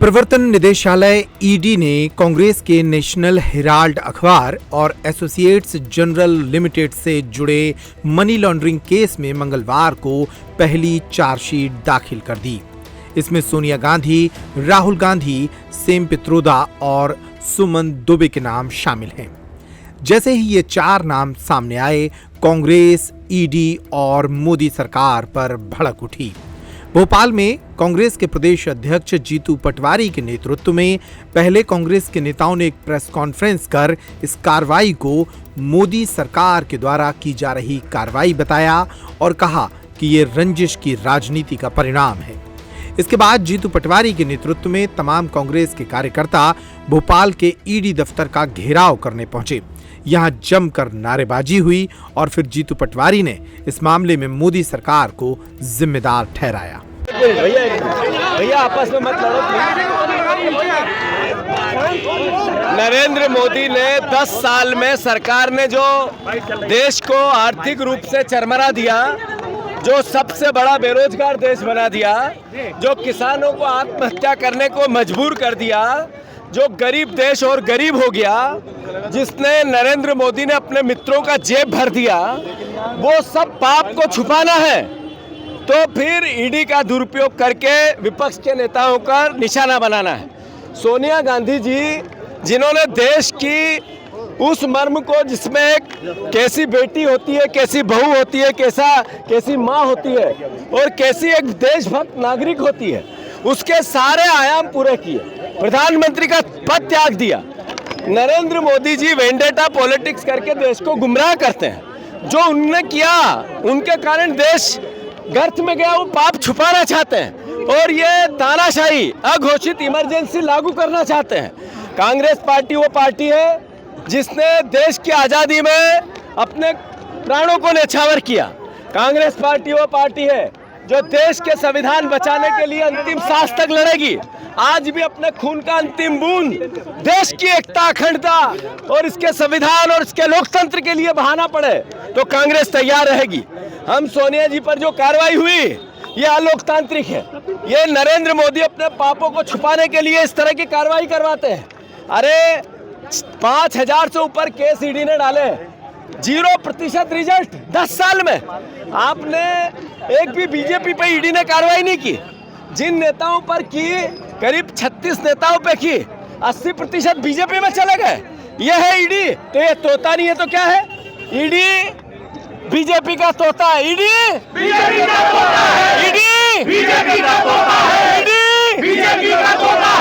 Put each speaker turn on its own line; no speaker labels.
प्रवर्तन निदेशालय ईडी ने कांग्रेस के नेशनल हेराल्ड अखबार और एसोसिएट्स जनरल लिमिटेड से जुड़े मनी लॉन्ड्रिंग केस में मंगलवार को पहली चार्जशीट दाखिल कर दी। इसमें सोनिया गांधी, राहुल गांधी, सेम पित्रोदा और सुमन दुबे के नाम शामिल हैं। जैसे ही ये चार नाम सामने आए, कांग्रेस, ईडी और मोदी सरकार पर भड़क उठी। भोपाल में कांग्रेस के प्रदेश अध्यक्ष जीतू पटवारी के नेतृत्व में पहले कांग्रेस के नेताओं ने एक प्रेस कॉन्फ्रेंस कर इस कार्रवाई को मोदी सरकार के द्वारा की जा रही कार्रवाई बताया और कहा कि ये रंजिश की राजनीति का परिणाम है। इसके बाद जीतू पटवारी के नेतृत्व में तमाम कांग्रेस के कार्यकर्ता भोपाल के ईडी दफ्तर का घेराव करने पहुंचे। यहां जमकर नारेबाजी हुई और फिर जीतू पटवारी ने इस मामले में मोदी सरकार को जिम्मेदार ठहराया।
भैया आपस में मत लड़ो। नरेंद्र मोदी ने 10 साल में सरकार ने जो देश को आर्थिक रूप से चरमरा दिया, जो सबसे बड़ा बेरोजगार देश बना दिया, जो किसानों को आत्महत्या करने को मजबूर कर दिया, जो गरीब देश और गरीब हो गया, जिसने नरेंद्र मोदी ने अपने मित्रों का जेब भर दिया, वो सब पाप को छुपाना है तो फिर ईडी का दुरुपयोग करके विपक्ष के नेताओं का निशाना बनाना है। सोनिया गांधी जी, जिन्होंने देश की उस मर्म को, जिसमें एक कैसी बेटी होती है, कैसी बहू होती है, कैसी माँ होती है और कैसी एक देशभक्त नागरिक होती है, उसके सारे आयाम पूरे किए, प्रधानमंत्री का पद त्याग दिया। नरेंद्र मोदी जी वेंडेटा पॉलिटिक्स करके देश को गुमराह करते हैं। जो उन्होंने किया, उनके कारण देश गर्त में गया, वो पाप छुपाना चाहते हैं और ये तानाशाही अघोषित इमरजेंसी लागू करना चाहते हैं। कांग्रेस पार्टी वो पार्टी है जिसने देश की आज़ादी में अपने प्राणों को न्यौछावर किया। कांग्रेस पार्टी वो पार्टी है जो देश के संविधान बचाने के लिए अंतिम सांस तक लड़ेगी। आज भी अपने खून का अंतिम बूंद देश की एकता, अखंडता और इसके संविधान और इसके लोकतंत्र के लिए बहाना पड़े तो कांग्रेस तैयार रहेगी। हम सोनिया जी पर जो कार्रवाई हुई, ये अलोकतांत्रिक है। ये नरेंद्र मोदी अपने पापों को छुपाने के लिए इस तरह की कार्रवाई करवाते हैं। अरे 5000 से ऊपर केस ईडी ने डाले, 0% रिजल्ट 10 साल में। आपने एक भी बीजेपी पे ईडी ने कार्रवाई नहीं की। जिन नेताओं पर की, करीब 36 नेताओं पे की, 80% बीजेपी में चले गए। ये है ईडी। तो ये तोता नहीं है तो क्या है? ईडी बीजेपी का तोता है। ईडी बीजेपी का तोता है। ईडी बीजेपी का तोता है। ईडी बीजेपी का तोता है।